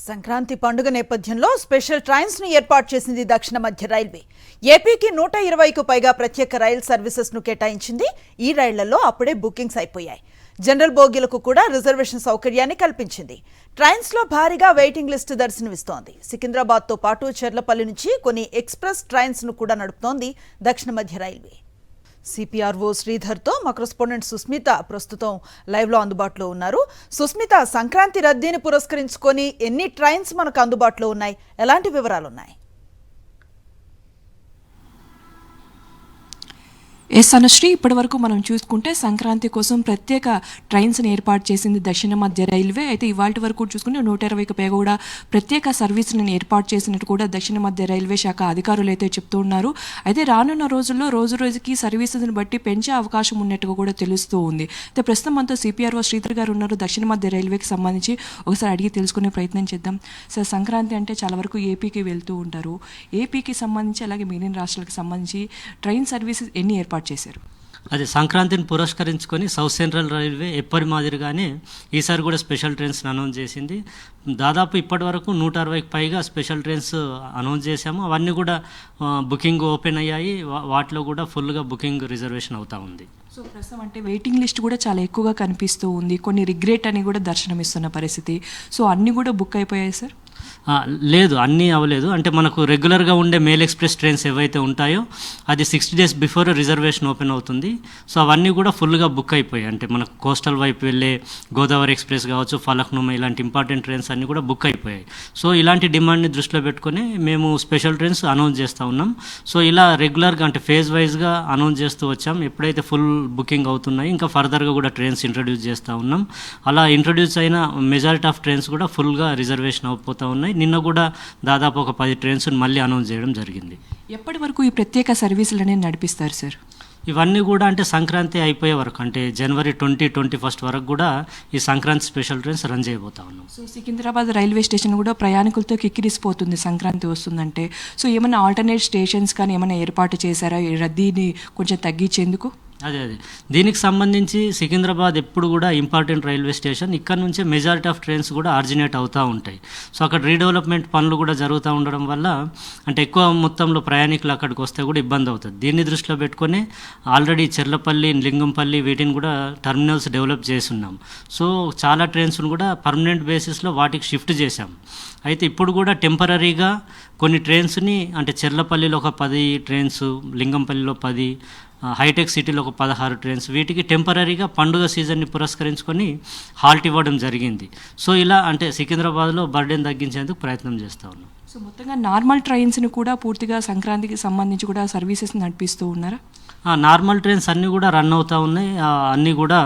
సంక్రాంతి పండుగ నేపథ్యంలో special trains ను ఏర్పాటు చేసింది దక్షిణ మధ్య రైల్వే. ఏపీకి 120కు పైగా ప్రత్యేక రైల్ సర్వీసెస్ ను కేటాయించింది. ఈ రైళ్లలో అప్పుడే బుకింగ్స్ అయిపోయాయి. జనరల్ బోగీలకు కూడా రిజర్వేషన్ సౌకర్యాన్ని కల్పించింది. ట్రైన్స్ లో భారీగా వెయిటింగ్ లిస్ట్ దర్శనమిస్తోంది. సికింద్రాబాద్ తో పాటు చెర్లపల్లి నుంచి కొన్ని ఎక్స్ప్రెస్ ట్రైన్స్ ను కూడా నడుపుతోంది దక్షిణ మధ్య రైల్వే. సిపిఆర్ఓ శ్రీధర్తో మా కరెస్పాండెంట్ సుస్మిత ప్రస్తుతం లైవ్లో అందుబాటులో ఉన్నారు. సుస్మిత, సంక్రాంతి రద్దీని పురస్కరించుకొని ఎన్ని ట్రైన్స్ మనకు అందుబాటులో ఉన్నాయి, ఎలాంటి వివరాలు ఉన్నాయి? ఎస్ అనుశ్రీ, ఇప్పటి వరకు మనం చూసుకుంటే సంక్రాంతి కోసం ప్రత్యేక ట్రైన్స్ని ఏర్పాటు చేసింది దక్షిణ మధ్య రైల్వే. అయితే ఇవాళ వరకు చూసుకుంటే 120కి పైగా కూడా ప్రత్యేక సర్వీసులను ఏర్పాటు చేసినట్టు కూడా దక్షిణ మధ్య రైల్వే శాఖ అధికారులు అయితే చెప్తూ ఉన్నారు. అయితే రానున్న రోజుల్లో రోజు రోజుకి సర్వీసులను బట్టి పెంచే అవకాశం ఉన్నట్టుగా కూడా తెలుస్తూ ఉంది. అయితే ప్రస్తుతం మనతో సిపిఆర్ఓ శ్రీధర్ గారు ఉన్నారు. దక్షిణ మధ్య రైల్వేకి సంబంధించి ఒకసారి అడిగి తెలుసుకునే ప్రయత్నం చేద్దాం. సార్, సంక్రాంతి అంటే చాలా వరకు ఏపీకి వెళ్తూ ఉంటారు. ఏపీకి సంబంధించి అలాగే మిగిలిన రాష్ట్రాలకు సంబంధించి ట్రైన్ సర్వీసెస్ ఎన్ని ఏర్పాటు చేశారు? అదే సంక్రాంతిని పురస్కరించుకొని సౌత్ సెంట్రల్ రైల్వే ఎప్పటి మాదిరిగానే ఈసారి కూడా స్పెషల్ ట్రైన్స్ అనౌన్స్ చేసింది. దాదాపు ఇప్పటి వరకు 160కి పైగా స్పెషల్ ట్రైన్స్ అనౌన్స్ చేశాము. అవన్నీ కూడా బుకింగ్ ఓపెన్ అయ్యాయి. వాటిలో కూడా ఫుల్గా బుకింగ్ రిజర్వేషన్ అవుతూ ఉంది. సో ప్రస్తుతం అంటే వెయిటింగ్ లిస్ట్ కూడా చాలా ఎక్కువగా కనిపిస్తూ ఉంది. కొన్ని రిగ్రెట్ అని కూడా దర్శనమిస్తున్న పరిస్థితి. సో అన్నీ కూడా బుక్ అయిపోయాయి సార్? లేదు, అన్నీ అవ్వలేదు. అంటే మనకు రెగ్యులర్గా ఉండే మెయిల్ ఎక్స్ప్రెస్ ట్రైన్స్ ఏవైతే ఉంటాయో అది 60 days బిఫోర్ రిజర్వేషన్ ఓపెన్ అవుతుంది. సో అవన్నీ కూడా ఫుల్గా బుక్ అయిపోయాయి. అంటే మనకు కోస్టల్ వైపు వెళ్ళే గోదావరి ఎక్స్ప్రెస్ కావచ్చు, ఫలక్నుమా, ఇలాంటి ఇంపార్టెంట్ ట్రైన్స్ అన్నీ కూడా బుక్ అయిపోయాయి. సో ఇలాంటి డిమాండ్ని దృష్టిలో పెట్టుకొని మేము స్పెషల్ ట్రైన్స్ అనౌన్స్ చేస్తూ ఉన్నాం. సో ఇలా రెగ్యులర్గా అంటే ఫేజ్ వైజ్గా అనౌన్స్ చేస్తూ వచ్చాం. ఎప్పుడైతే ఫుల్ బుకింగ్ అవుతున్నాయి ఇంకా ఫర్దర్గా కూడా ట్రైన్స్ ఇంట్రడ్యూస్ చేస్తూ ఉన్నాం. అలా ఇంట్రడ్యూస్ అయిన మెజారిటీ ఆఫ్ ట్రైన్స్ కూడా ఫుల్గా రిజర్వేషన్ అయిపోతూ ఉన్నాయి. నిన్న కూడా దాదాపు ఒక 10 ట్రైన్స్ మళ్ళీ అనౌన్స్ చేయడం జరిగింది. ఎప్పటి వరకు ఈ ప్రత్యేక సర్వీసులు అనేది నడిపిస్తారు సార్? ఇవన్నీ కూడా అంటే సంక్రాంతి అయిపోయే వరకు, అంటే జనవరి 2021 వరకు కూడా ఈ సంక్రాంతి స్పెషల్ ట్రైన్స్ రన్ చేయబోతా ఉన్నాం. సో సికింద్రాబాద్ రైల్వే స్టేషన్ కూడా ప్రయాణికులతో కిక్కిరిసిపోతుంది సంక్రాంతి వస్తుందంటే. సో ఏమైనా ఆల్టర్నేట్ స్టేషన్స్ కానీ ఏమైనా ఏర్పాటు చేశారా ఈ రద్దీని కొంచెం తగ్గించేందుకు? అదే దీనికి సంబంధించి సికింద్రాబాద్ ఎప్పుడు కూడా ఇంపార్టెంట్ రైల్వే స్టేషన్. ఇక్కడ నుంచే మెజారిటీ ఆఫ్ ట్రైన్స్ కూడా ఆరిజినేట్ అవుతూ ఉంటాయి. సో అక్కడ రీడెవలప్మెంట్ పనులు కూడా జరుగుతూ ఉండడం వల్ల అంటే ఎక్కువ మొత్తంలో ప్రయాణికులు అక్కడికి వస్తే కూడా ఇబ్బంది అవుతుంది. దీన్ని దృష్టిలో పెట్టుకొని ఆల్రెడీ చెర్లపల్లి, లింగంపల్లి వీటిని కూడా టర్మినల్స్ డెవలప్ చేస్తున్నాం. సో చాలా ట్రైన్స్ను కూడా పర్మనెంట్ బేసిస్లో వాటికి షిఫ్ట్ చేశాం. అయితే ఇప్పుడు కూడా టెంపరీగా కొన్ని ట్రైన్స్ని అంటే చెర్లపల్లిలో ఒక 10 ట్రైన్స్, లింగంపల్లిలో 10, హైటెక్ సిటీలో ఒక 16 ట్రైన్స్, వీటికి టెంపరీగా పండుగ సీజన్ని పురస్కరించుకొని హాల్ట్ ఇవ్వడం జరిగింది. సో ఇలా అంటే సికింద్రాబాద్లో బర్డెన్ తగ్గించేందుకు ప్రయత్నం చేస్తూ ఉన్నాం. సో మొత్తంగా నార్మల్ ట్రైన్స్ని కూడా పూర్తిగా సంక్రాంతికి సంబంధించి కూడా సర్వీసెస్ నడిపిస్తూ ఉన్నారా? నార్మల్ ట్రైన్స్ అన్నీ కూడా రన్ అవుతూ ఉన్నాయి. అన్నీ కూడా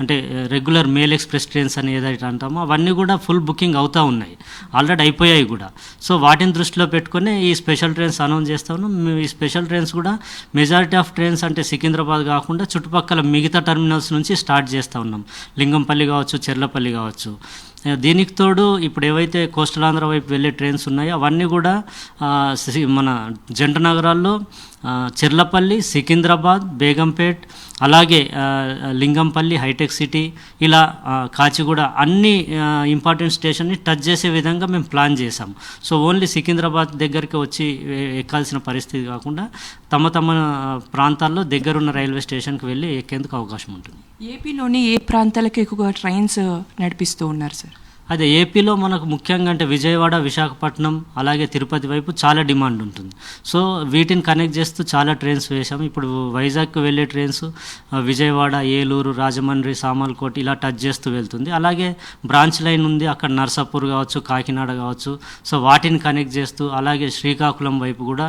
అంటే రెగ్యులర్ మెయిల్ ఎక్స్ప్రెస్ ట్రైన్స్ అని ఏదైతే అంటామో అవన్నీ కూడా ఫుల్ బుకింగ్ అవుతూ ఉన్నాయి, ఆల్రెడీ అయిపోయాయి కూడా. సో వాటిని దృష్టిలో పెట్టుకొని ఈ స్పెషల్ ట్రైన్స్ అనౌన్స్ చేస్తూ ఉన్నాం. ఈ స్పెషల్ ట్రైన్స్ కూడా మెజారిటీ ఆఫ్ ట్రైన్స్ అంటే సికింద్రాబాద్ కాకుండా చుట్టుపక్కల మిగతా టర్మినల్స్ నుంచి స్టార్ట్ చేస్తూ ఉన్నాం. లింగంపల్లి కావచ్చు, చెర్లపల్లి కావచ్చు. దీనికి తోడు ఇప్పుడు ఏవైతే కోస్టల్ ఆంధ్ర వైపు వెళ్ళే ట్రైన్స్ ఉన్నాయో అవన్నీ కూడా మన జంట నగరాల్లో చెర్లపల్లి, సికింద్రాబాద్, బేగంపేట్, అలాగే లింగంపల్లి, హైటెక్ సిటీ, ఇలా కాచిగూడ అన్ని ఇంపార్టెంట్ స్టేషన్ని టచ్ చేసే విధంగా మేము ప్లాన్ చేసాం. సో ఓన్లీ సికింద్రాబాద్ దగ్గరికి వచ్చి ఎక్కాల్సిన పరిస్థితి కాకుండా తమ ప్రాంతాల్లో దగ్గరున్న రైల్వే స్టేషన్కి వెళ్ళి ఎక్కేందుకు అవకాశం ఉంటుంది. ఏపీలోని ఏ ప్రాంతాలకు ఎక్కువగా ట్రైన్స్ నడిపిస్తూ ఉన్నారు సార్? అదే ఏపీలో మనకు ముఖ్యంగా అంటే విజయవాడ, విశాఖపట్నం, అలాగే తిరుపతి వైపు చాలా డిమాండ్ ఉంటుంది. సో వీటిని కనెక్ట్ చేస్తూ చాలా ట్రైన్స్ వేసాము. ఇప్పుడు వైజాగ్కి వెళ్ళే ట్రైన్స్ విజయవాడ, ఏలూరు, రాజమండ్రి, సామర్లకోట ఇలా టచ్ చేస్తూ వెళ్తుంది. అలాగే బ్రాంచ్ లైన్ ఉంది, అక్కడ నర్సాపూర్ కావచ్చు, కాకినాడ కావచ్చు. సో వాటిని కనెక్ట్ చేస్తూ అలాగే శ్రీకాకుళం వైపు కూడా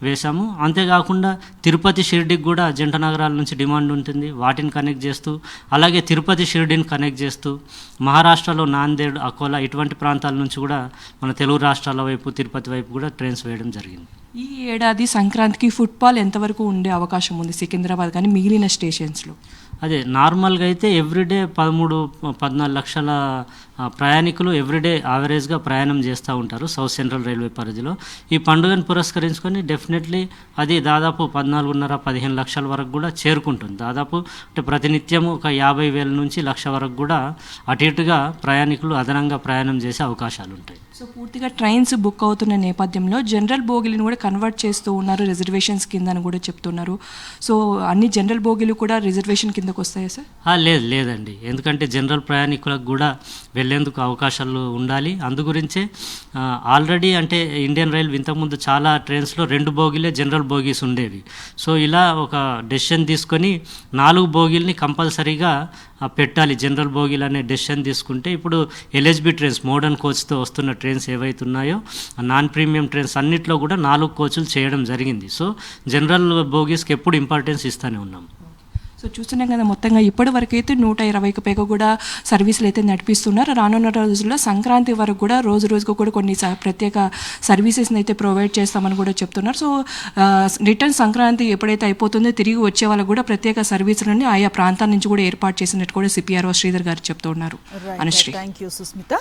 వేసాము. అంతేకాకుండా తిరుపతి, షిర్డీకి కూడా జంట నగరాల నుంచి డిమాండ్ ఉంటుంది, వాటిని కనెక్ట్ చేస్తూ అలాగే తిరుపతి, షిర్డీని కనెక్ట్ చేస్తూ మహారాష్ట్రలో నాందేడ్, అకోలా ఇటువంటి ప్రాంతాల నుంచి కూడా మన తెలుగు రాష్ట్రాల వైపు, తిరుపతి వైపు కూడా ట్రైన్స్ వేయడం జరిగింది. ఈ ఏడాది సంక్రాంతికి ఫుట్బాల్ ఎంతవరకు ఉండే అవకాశం ఉంది సికింద్రాబాద్ కానీ మిగిలిన స్టేషన్స్లో? అదే నార్మల్గా అయితే ఎవ్రీడే 13-14 లక్షల ప్రయాణికులు ఎవ్రీడే యావరేజ్గా ప్రయాణం చేస్తూ ఉంటారు సౌత్ సెంట్రల్ రైల్వే పరిధిలో. ఈ పండుగను పురస్కరించుకొని డెఫినెట్లీ అది దాదాపు 14.5-15 లక్షల వరకు కూడా చేరుకుంటుంది. దాదాపు అంటే ప్రతినిత్యము ఒక 50,000 నుంచి 1,00,000 వరకు కూడా అటు ఇటుగా ప్రయాణికులు అదనంగా ప్రయాణం చేసే అవకాశాలు ఉంటాయి. సో పూర్తిగా ట్రైన్స్ బుక్ అవుతున్న నేపథ్యంలో జనరల్ బోగీలను కూడా కన్వర్ట్ చేస్తూ ఉన్నారు రిజర్వేషన్స్ కింద అని కూడా చెప్తున్నారు. సో అన్ని జనరల్ బోగీలు కూడా రిజర్వేషన్ కిందకు వస్తాయా సార్? లేదండి, ఎందుకంటే జనరల్ ప్రయాణికులకు కూడా వెళ్ళేందుకు అవకాశాలు ఉండాలి. అందుగురించే ఆల్రెడీ అంటే ఇండియన్ రైల్వే ఇంతకుముందు చాలా ట్రైన్స్లో 2 బోగీలే జనరల్ బోగీస్ ఉండేవి. సో ఇలా ఒక డెసిషన్ తీసుకొని 4 బోగీలని కంపల్సరీగా పెట్టాలి జనరల్ బోగీలు అనే డెసిషన్ తీసుకుంటే ఇప్పుడు ఎల్హెచ్బి ట్రైన్స్ మోడర్న్ కోచ్తో వస్తున్న ట్రైన్స్ ఏవైతున్నాయో నాన్ ప్రీమియం ట్రైన్స్ అన్నిట్లో కూడా 4 కోచ్లు చేయడం జరిగింది. సో జనరల్ బోగీస్కి ఎప్పుడు ఇంపార్టెన్స్ ఇస్తూనే ఉన్నాం. సో చూస్తున్నాం కదా, మొత్తంగా ఇప్పటి వరకు అయితే 120కి పైగా కూడా సర్వీసులు అయితే నడిపిస్తున్నారు. రానున్న రోజుల్లో సంక్రాంతి వరకు కూడా రోజు రోజుకు కూడా కొన్ని ప్రత్యేక సర్వీసెస్ని అయితే ప్రొవైడ్ చేస్తామని కూడా చెప్తున్నారు. సో రిటర్న్ సంక్రాంతి ఎప్పుడైతే అయిపోతుందో తిరిగి వచ్చే వాళ్ళకు కూడా ప్రత్యేక సర్వీసులని ఆయా ప్రాంతాల నుంచి కూడా ఏర్పాటు చేసినట్టు కూడా సిపిఆర్ఓ శ్రీధర్ గారు చెప్తున్నారు. Thank you Susmitha.